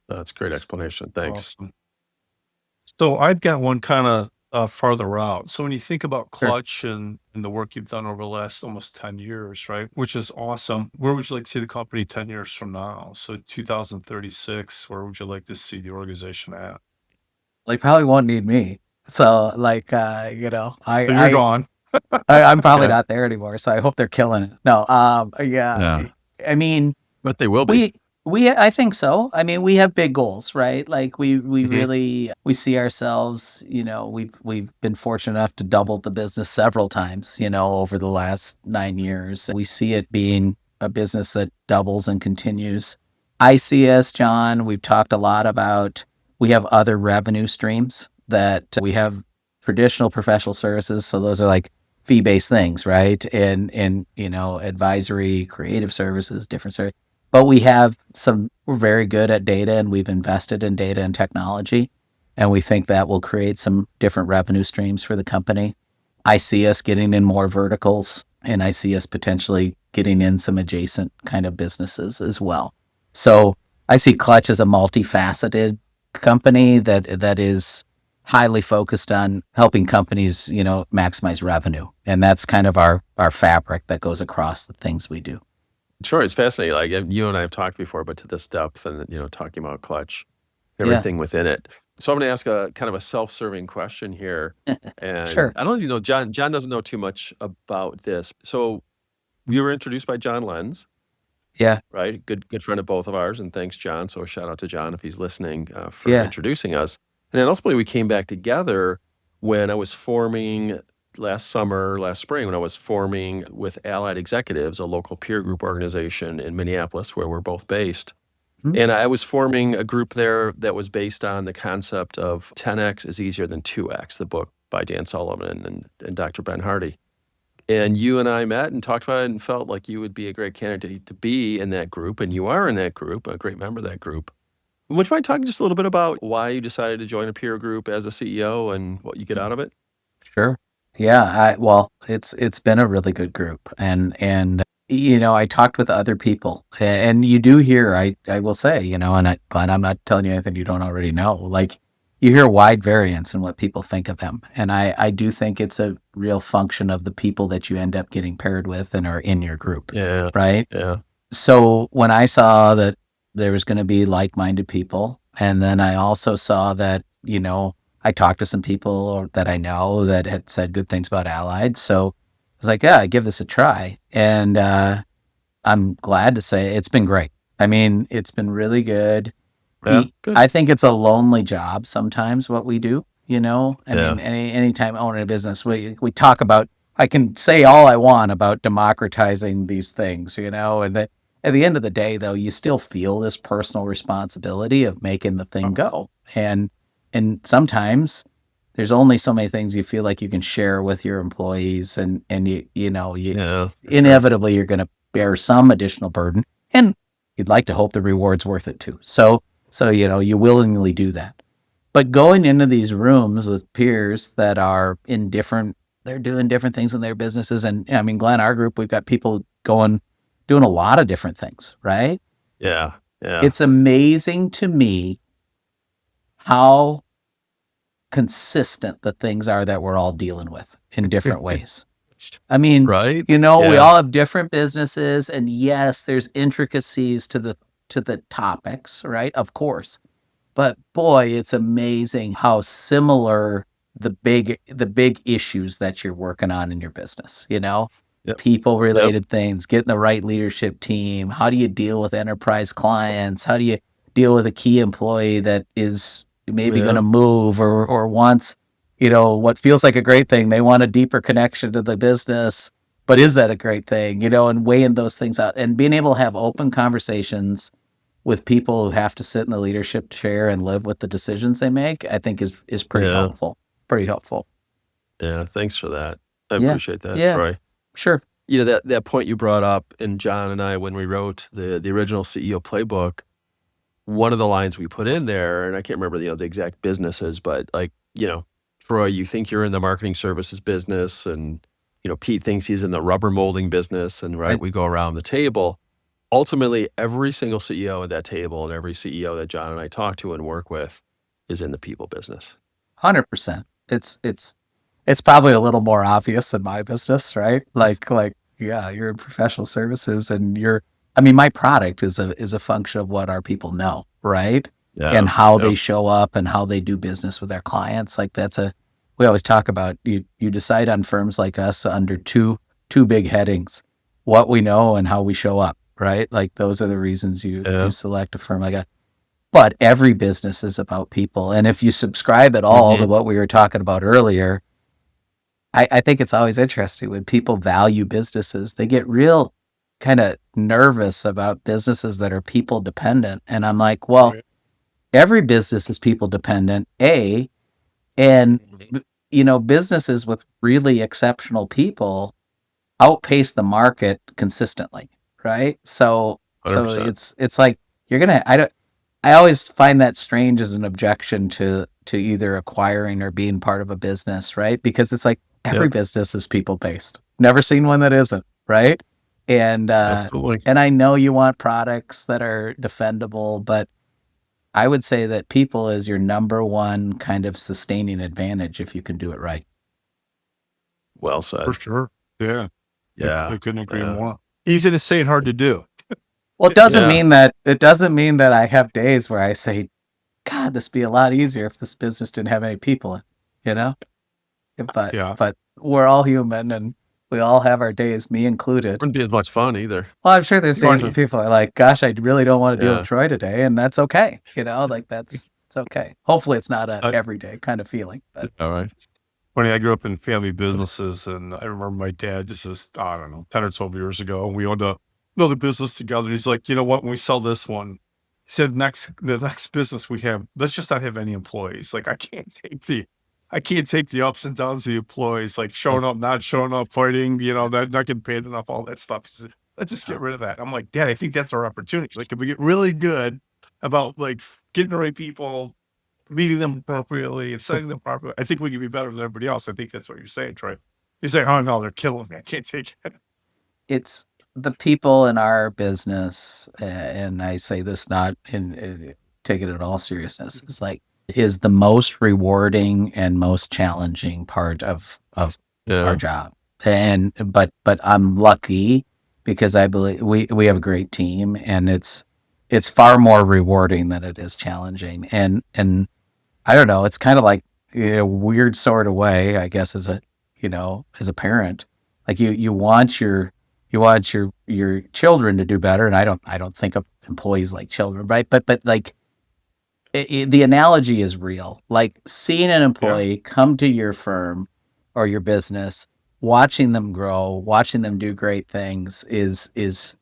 That's a great explanation. Thanks. Awesome. So I've got one kind of farther out. So when you think about Sure. Clutch and the work you've done over the last almost 10 years, right? Which is awesome. Where would you like to see the company 10 years from now? So 2036, where would you like to see the organization at? They probably won't need me. So like So you're gone. I'm probably Okay. not there anymore. So I hope they're killing it. No, Yeah. I mean, But they will be. I think so. I mean, we have big goals, right? Like we Mhm. really we see ourselves, we've been fortunate enough to double the business several times, over the last 9 years. We see it being a business that doubles and continues. I see us, John, we've talked a lot about we have other revenue streams that we have traditional professional services, so those are like fee-based things, right? And advisory, creative services, different services. But we're very good at data and we've invested in data and technology. And we think that will create some different revenue streams for the company. I see us getting in more verticals and I see us potentially getting in some adjacent kind of businesses as well. So I see Clutch as a multifaceted company that is highly focused on helping companies, maximize revenue. And that's kind of our fabric that goes across the things we do. Sure, it's fascinating. Like you and I have talked before, but to this depth and talking about Clutch, Yeah. everything within it. So I'm going to ask a kind of a self-serving question here, and Sure. I don't know if you know John doesn't know too much about this. So we were introduced by John Lenz, Yeah. right? Good friend of both of ours, and thanks, John. So a shout out to John if he's listening for Yeah. introducing us. And then ultimately we came back together when I was forming last spring, when I was forming with Allied Executives, a local peer group organization in Minneapolis, where we're both based. Mhm. And I was forming a group there that was based on the concept of 10x is easier than 2x, the book by Dan Sullivan and Dr. Ben Hardy. And you and I met and talked about it and felt like you would be a great candidate to be in that group. And you are in that group, a great member of that group. Would you mind talking just a little bit about why you decided to join a peer group as a CEO and what you get out of it? Sure. Yeah. Well, it's been a really good group, and I talked with other people, and you do hear, I will say, Glenn, I'm not telling you anything you don't already know. Like, you hear wide variance in what people think of them, and I do think it's a real function of the people that you end up getting paired with and are in your group, Yeah. right? Yeah. So when I saw that there was going to be like-minded people, and then I also saw that, I talked to some people that I know that had said good things about Allied. So I was like, yeah, give this a try. And I'm glad to say it's been great. I mean, it's been really good. Yeah. Good. I think it's a lonely job sometimes what we do, I Yeah. mean, anytime owning a business, we talk about, I can say all I want about democratizing these things, and that at the end of the day, though, you still feel this personal responsibility of making the thing go. And sometimes there's only so many things you feel like you can share with your employees, and you Yeah. For sure. inevitably you're going to bear some additional burden, and you'd like to hope the reward's worth it too. So you willingly do that. But going into these rooms with peers that are they're doing different things in their businesses. And I mean, Glenn, our group, we've got people doing a lot of different things, right? Yeah. Yeah. It's amazing to me how consistent the things are that we're all dealing with in different ways. I mean, Right. we Yeah. all have different businesses, and yes, there's intricacies to the topics, right? Of course. But boy, it's amazing how similar the big issues that you're working on in your business, Yep. people Yep. related things, getting the right leadership team. How do you deal with enterprise clients? How do you deal with a key employee that is maybe going to move or wants, what feels like a great thing? They want a deeper connection to the business, but is that a great thing? And weighing those things out and being able to have open conversations with people who have to sit in the leadership chair and live with the decisions they make, I think is pretty Yeah. helpful. Pretty helpful. Yeah. Thanks for that. I Yeah. appreciate that, Yeah. Troy. Sure. That point you brought up, and John and I, when we wrote the original CEO playbook, one of the lines we put in there, and I can't remember the exact businesses, but like, Troy, you think you're in the marketing services business, and Pete thinks he's in the rubber molding business, and right, we go around the table. Ultimately, every single CEO at that table and every CEO that John and I talk to and work with is in the people business. 100%. It's probably a little more obvious in my business, right? Like, yeah, you're in professional services, and my product is a function of what our people know, right? Yeah. And how they show up and how they do business with their clients. Like, we always talk about, you decide on firms like us under two big headings: what we know and how we show up, right? Like, those are the reasons you select a firm like that. But every business is about people. And if you subscribe at all to what we were talking about earlier, I think it's always interesting when people value businesses. They get real kind of nervous about businesses that are people dependent. And I'm like, well, every business is people dependent, and businesses with really exceptional people outpace the market consistently, right? So 100%. it's like I always find that strange as an objection to either acquiring or being part of a business, right? Because it's like every business is people based. Never seen one that isn't, right? And Absolutely. and I know you want products that are defendable, but I would say that people is your number one kind of sustaining advantage if you can do it right. Well said. For sure. Yeah. Yeah. I couldn't agree more. Easy to say and hard to do. Well, it doesn't mean that I have days where I say, God, this would be a lot easier if this business didn't have any people in, you know? But we're all human, and We all have our days, me included. Wouldn't be as much fun either. Well, I'm sure there's days when people are like, gosh, I really don't want to deal with Troy today. And that's okay. It's okay. Hopefully it's not a everyday kind of feeling. But. All right. Funny, I grew up in family businesses, and I remember my dad, this is, I don't know, 10 or 12 years ago, and we owned another business together. He's like, you know what, when we sell this one, he said, the next business we have, let's just not have any employees. Like, I can't take the ups and downs of the employees, like showing up, not showing up, fighting, not getting paid enough, all that stuff. He said, let's just get rid of that. I'm like, Dad, I think that's our opportunity. Like, if we get really good about like getting the right people, leading them appropriately and setting them properly, I think we can be better than everybody else. I think that's what you're saying, Troy. He's like, oh no, they're killing me. I can't take it. It's the people in our business, and I say this not in taking it in all seriousness, is the most rewarding and most challenging part of our job. But I'm lucky because I believe we have a great team, and it's far more rewarding than it is challenging. And I don't know, it's kind of like in a weird sort of way, I guess, as a parent, like you want your children to do better. And I don't think of employees like children, right? But like the analogy is real. Like seeing an employee come to your firm or your business, watching them grow, watching them do great things is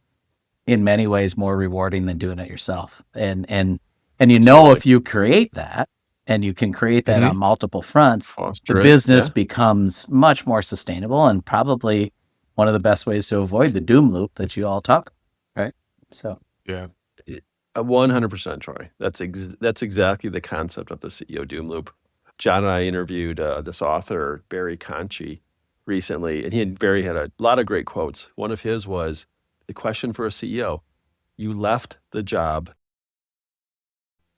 in many ways more rewarding than doing it yourself. And if you create that, and you can create that on multiple fronts, the business becomes much more sustainable, and probably one of the best ways to avoid the doom loop that you all talk, right? So 100%, Troy. That's exactly the concept of the CEO doom loop. John and I interviewed this author, Barry Conchie, recently, and Barry had a lot of great quotes. One of his was, the question for a CEO, you left the job,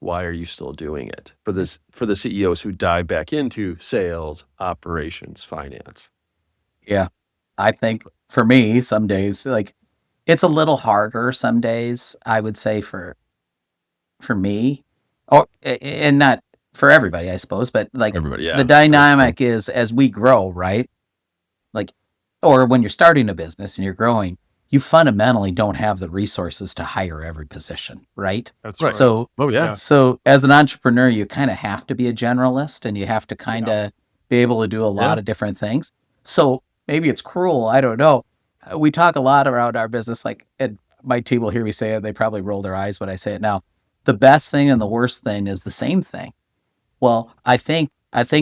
why are you still doing it? For the CEOs who dive back into sales, operations, finance. Yeah. I think for me, some days, like it's a little harder some days, I would say for me, and not for everybody, I suppose, but like the dynamic is as we grow, right? Like, or when you're starting a business and you're growing, you fundamentally don't have the resources to hire every position, right? That's right. So, so as an entrepreneur, you kind of have to be a generalist, and you have to kind of be able to do a lot of different things. So maybe it's cruel, I don't know. We talk a lot around our business, like, and my team will hear me say it, they probably roll their eyes when I say it now. The best thing and the worst thing is the same thing. Well, I think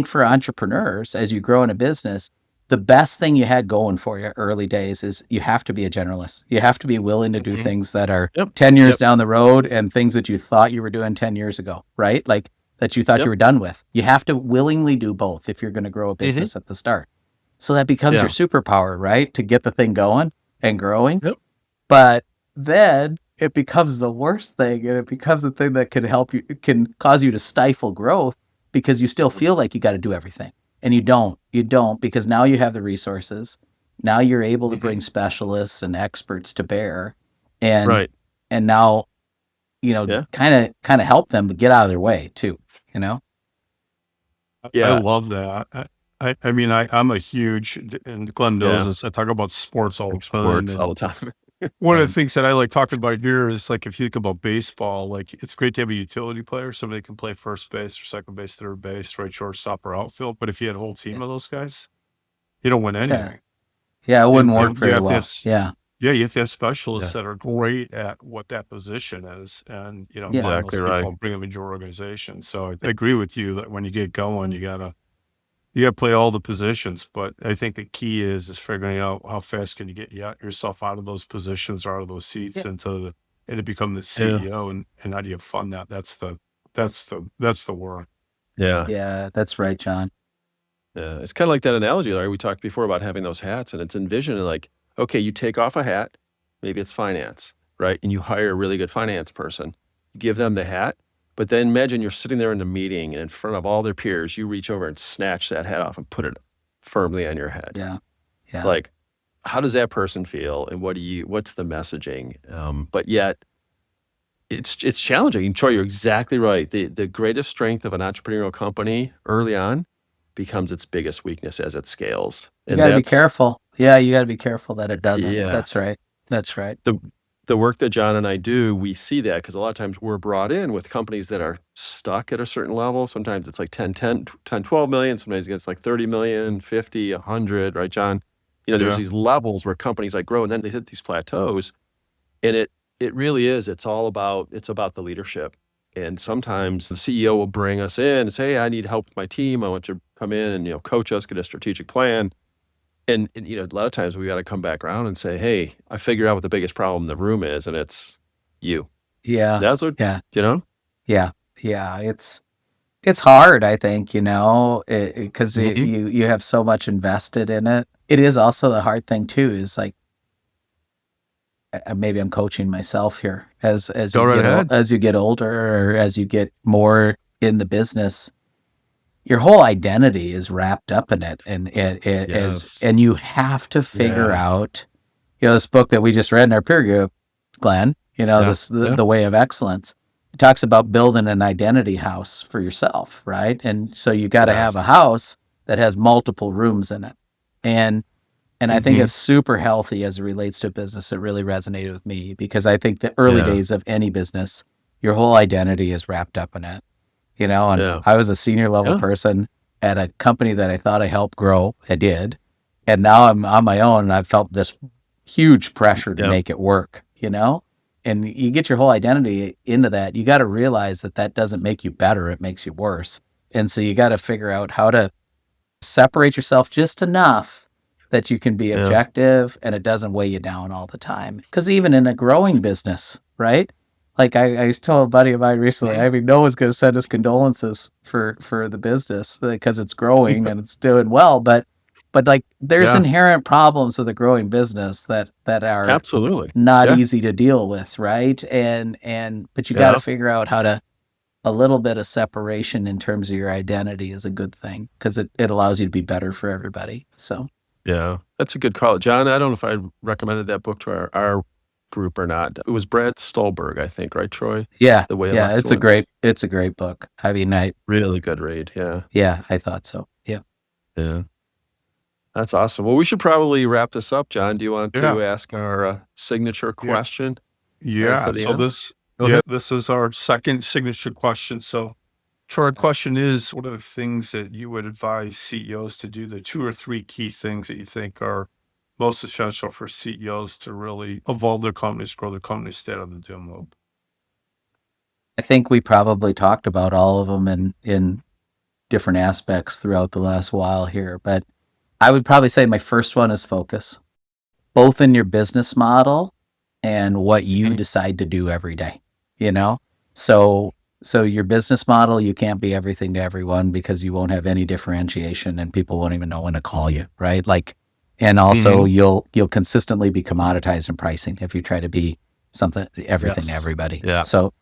for entrepreneurs, as you grow in a business, the best thing you had going for you early days is you have to be a generalist. You have to be willing to do things that are 10 years down the road, and things that you thought you were doing 10 years ago, right? Like that you thought you were done with. You have to willingly do both if you're going to grow a business at the start. So that becomes your superpower, right? To get the thing going and growing. But then it becomes the worst thing, and it becomes the thing that can cause you to stifle growth, because you still feel like you got to do everything. And you don't, because now you have the resources. Now you're able to bring specialists and experts to bear, and now, kind of help them get out of their way too. I love that. I mean, I'm a huge, and Glen knows this, I talk about sports all the time. One of the things that I like talking about here is, like, if you think about baseball, like, it's great to have a utility player, somebody can play first base or second base, third base, right, shortstop or outfield. But if you had a whole team of those guys, you don't win anything. Yeah, it wouldn't work very well. You have to have specialists that are great at what that position is, and exactly right. Bring them into your organization. So I agree with you that when you get going, you gotta play all the positions. But I think the key is figuring out how fast can you get yourself out of those positions or out of those seats and to become the CEO, and how do you fund that? That's the work. Yeah, that's right, John. Yeah, it's kind of like that analogy, Larry. We talked before about having those hats, and it's envisioning, like, okay, you take off a hat, maybe it's finance, right? And you hire a really good finance person, you give them the hat, but then imagine you're sitting there in the meeting, and in front of all their peers, you reach over and snatch that hat off and put it firmly on your head. Yeah. Like, how does that person feel, and what's the messaging? But yet, it's challenging. And Troy, you're exactly right. The greatest strength of an entrepreneurial company early on becomes its biggest weakness as it scales. You got to be careful. Yeah, you got to be careful that it doesn't. Yeah. That's right. That's right. The work that John and I do, we see that because a lot of times we're brought in with companies that are stuck at a certain level. Sometimes it's like 12 million. Sometimes it's like 30 million, 50, 100, right, John? There's these levels where companies like grow and then they hit these plateaus. And it really is. It's about the leadership. And sometimes the CEO will bring us in and say, hey, I need help with my team. I want you to come in and, coach us, get a strategic plan. And a lot of times we got to come back around and say, hey, I figured out what the biggest problem in the room is, and it's you. Yeah. That's what, Yeah. Yeah. Yeah. It's hard, I think, because you have so much invested in it. It is also the hard thing too, is like, maybe I'm coaching myself here as you get older or as you get more in the business, your whole identity is wrapped up in it, and you have to figure out, this book that we just read in our peer group, Glen, the way of excellence. It talks about building an identity house for yourself, right? And so you got to have a house that has multiple rooms in it, and I think it's super healthy as it relates to business. It really resonated with me because I think the early days of any business, your whole identity is wrapped up in it. And I was a senior level person at a company that I thought I helped grow. I did. And now I'm on my own and I've felt this huge pressure to make it work, and you get your whole identity into that. You got to realize that doesn't make you better. It makes you worse. And so you got to figure out how to separate yourself just enough that you can be objective and it doesn't weigh you down all the time. Because even in a growing business, right? Like I was telling a buddy of mine recently, I mean, no one's going to send us condolences for the business because it's growing and it's doing well. But like there's inherent problems with a growing business that are absolutely not easy to deal with, right? But you got to figure out how to, a little bit of separation in terms of your identity is a good thing because it allows you to be better for everybody. So. Yeah, that's a good call. John, I don't know if I recommended that book to our group or not. It was Brad Stulberg, I think, right, Troy? Yeah. The Way of Excellence. It's a great book. I mean, really good read. Yeah. Yeah, I thought so. Yeah. Yeah. That's awesome. Well, we should probably wrap this up, John. Do you want to ask our signature question? Yeah. So this is our second signature question. So Troy, question is, what are the things that you would advise CEOs to do, the 2 or 3 key things that you think are most essential for CEOs to really evolve their companies, grow their companies, stay out of the doom loop? I think we probably talked about all of them in different aspects throughout the last while here, but I would probably say my first one is focus, both in your business model and what you decide to do every day, So your business model, you can't be everything to everyone because you won't have any differentiation and people won't even know when to call you, right? And also you'll consistently be commoditized in pricing if you try to be everything to everybody. Yeah. So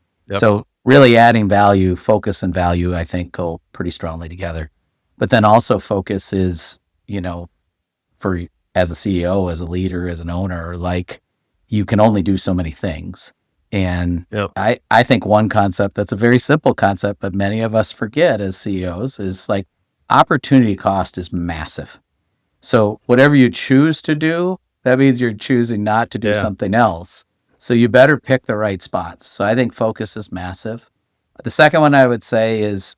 really adding value, focus and value, I think go pretty strongly together. But then also focus is, for as a CEO, as a leader, as an owner, you can only do so many things. And I think one concept that's a very simple concept, but many of us forget as CEOs is opportunity cost is massive. So whatever you choose to do, that means you're choosing not to do something else. So you better pick the right spots. So I think focus is massive. The second one I would say is,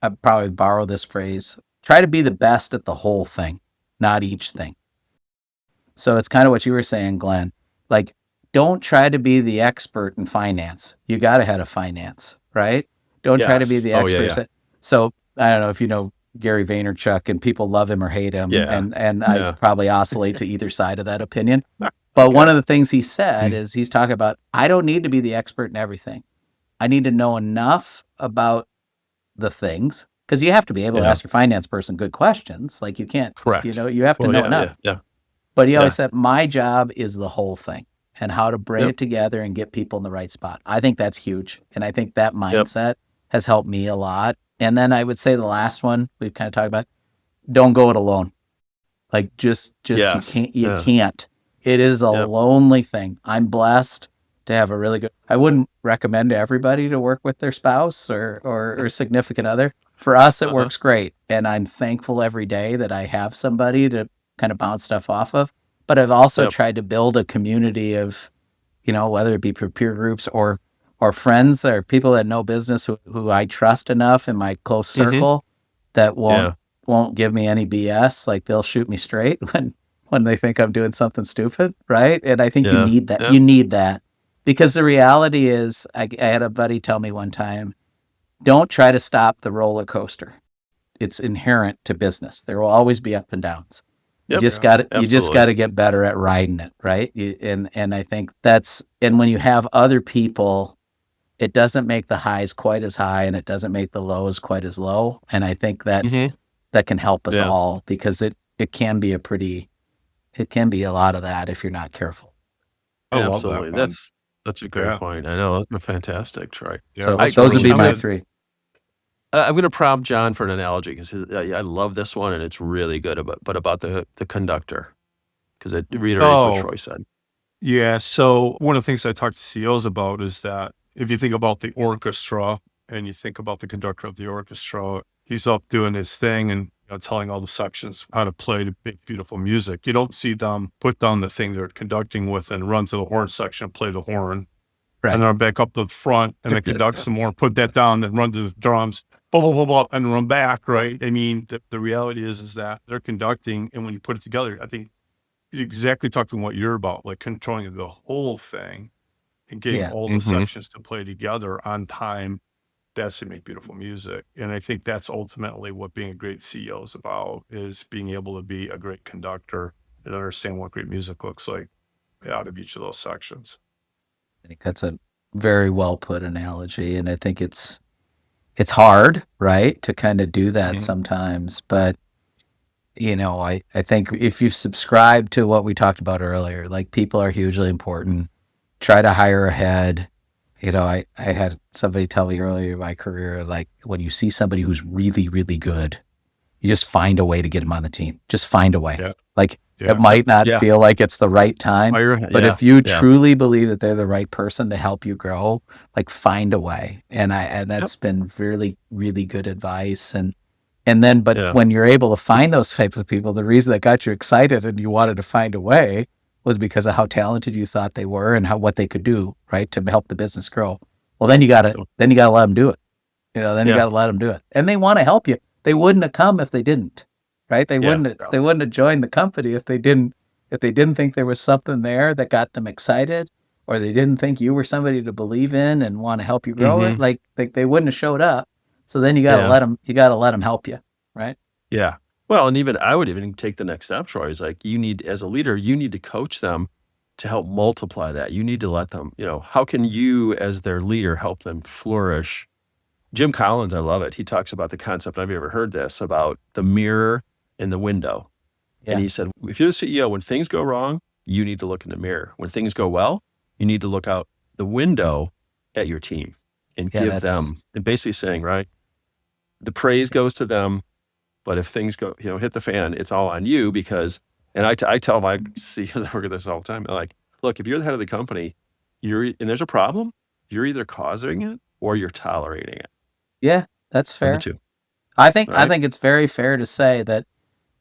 I'd probably borrow this phrase, try to be the best at the whole thing, not each thing. So it's kind of what you were saying, Glenn. Don't try to be the expert in finance. You got to head of finance, right? Don't try to be the expert. So I don't know if you know Gary Vaynerchuk, and people love him or hate him. And I probably oscillate to either side of that opinion. But one of the things he said is he's talking about, I don't need to be the expert in everything. I need to know enough about the things, because you have to be able to ask your finance person good questions. You can't, you have to know enough. But he always said, my job is the whole thing and how to bring it together and get people in the right spot. I think that's huge. And I think that mindset has helped me a lot. And then I would say the last one we've kind of talked about, don't go it alone. You can't. It is a lonely thing. I'm blessed to have a really good, I wouldn't recommend to everybody to work with their spouse or significant other. For us, it works great. And I'm thankful every day that I have somebody to kind of bounce stuff off of. But I've also tried to build a community of, whether it be peer groups or friends or people that know business who I trust enough in my close circle that won't give me any BS. Like they'll shoot me straight when they think I'm doing something stupid, right? And I think you need that. You need that because the reality is, I had a buddy tell me one time, don't try to stop the roller coaster. It's inherent to business. There will always be up and downs. You just got to get better at riding it, right? And I think and when you have other people, it doesn't make the highs quite as high and it doesn't make the lows quite as low. And I think that that can help us all because it can be a lot of that if you're not careful. Absolutely. That's a great point. I know. That's fantastic, Troy. So those would be my three. I'm going to prompt John for an analogy because I love this one and it's really good about the conductor because it reiterates what Troy said. Yeah. So one of the things I talk to CEOs about is that if you think about the orchestra and you think about the conductor of the orchestra, he's up doing his thing and telling all the sections how to play the big, beautiful music. You don't see them put down the thing they're conducting with and run to the horn section, play the horn, and then back up to the front and then conduct some more, put that down, then run to the drums, blah, blah, blah, blah, and run back, right? I mean, the reality is that they're conducting, and when you put it together, I think you're exactly talking what you're about, like controlling the whole thing and getting all the sections to play together on time. That's to make beautiful music. And I think that's ultimately what being a great CEO is about, is being able to be a great conductor and understand what great music looks like out of each of those sections. I think that's a very well put analogy. And I think it's hard, right, to kind of do that sometimes. But, I think if you subscribe to what we talked about earlier, like people are hugely important, try to hire ahead. I had somebody tell me earlier in my career, like when you see somebody who's really, really good, you just find a way to get them on the team. Just find a way. It might not feel like it's the right time, but if you truly believe that they're the right person to help you grow, like find a way. And that's been really, really good advice. But when you're able to find those types of people, the reason that got you excited and you wanted to find a way was because of how talented you thought they were and what they could do, right, to help the business grow. Well, then you gotta let them do it. You gotta let them do it, and they want to help you. They wouldn't have come if they didn't, right? They wouldn't have joined the company if they didn't think there was something there that got them excited, or they didn't think you were somebody to believe in and want to help you grow it. Like they wouldn't have showed up. So then you gotta let them. You gotta let them help you, right? Yeah. Well, and I would even take the next step, Troy, is like as a leader, you need to coach them to help multiply that. You need to let them, how can you as their leader help them flourish? Jim Collins, I love it. He talks about the concept, I've ever heard this, about the mirror and the window. Yeah. And he said, if you're the CEO, when things go wrong, you need to look in the mirror. When things go well, you need to look out the window at your team and give them, and basically saying, right, the praise goes to them. But if things go, hit the fan, it's all on you because, and I tell my CEOs, I work at this all the time, like, look, if you're the head of the company, and there's a problem, you're either causing it or you're tolerating it. Yeah, that's fair. The two. I think it's very fair to say that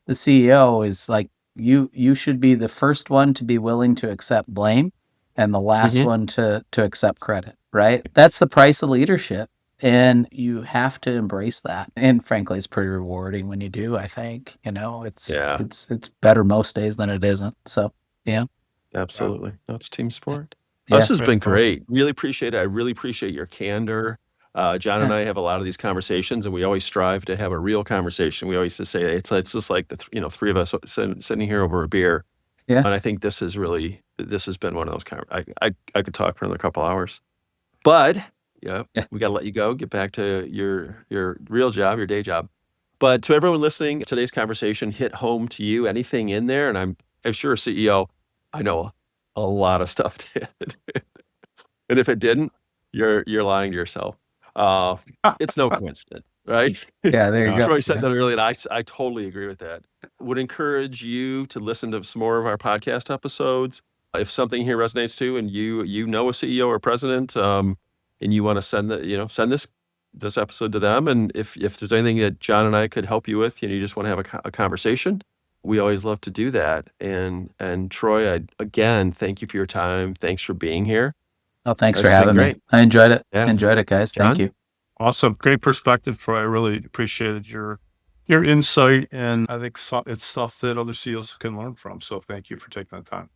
the CEO is like, you should be the first one to be willing to accept blame and the last one to accept credit, right? That's the price of leadership. And you have to embrace that. And frankly, it's pretty rewarding when you do, I think. It's better most days than it isn't. So, yeah. Absolutely. That's team sport. Yeah. This has been great. Really appreciate it. I really appreciate your candor. John and I have a lot of these conversations, and we always strive to have a real conversation. We always just say it's just like the three of us sitting here over a beer. Yeah. And I think this has been one of those I could talk for another couple hours. But we got to let you go, get back to your real job, your day job. But to everyone listening, today's conversation hit home to you. Anything in there? And I'm sure, CEO, I know a lot of stuff did. And if it didn't, you're lying to yourself. It's no coincidence, right? Yeah, there you go. Troy said that earlier, and I totally agree with that. Would encourage you to listen to some more of our podcast episodes. If something here resonates too, and you know a CEO or president, and you want to send this episode to them, and if there's anything that John and I could help you with, you just want to have a conversation, we always love to do that. And Troy, again, thank you for your time. Thanks for being here. Oh, thanks for having me. I enjoyed it. Enjoyed it, guys. John? Thank you. Awesome. Great perspective, Troy. I really appreciated your insight, and I think it's stuff that other CEOs can learn from. So thank you for taking the time.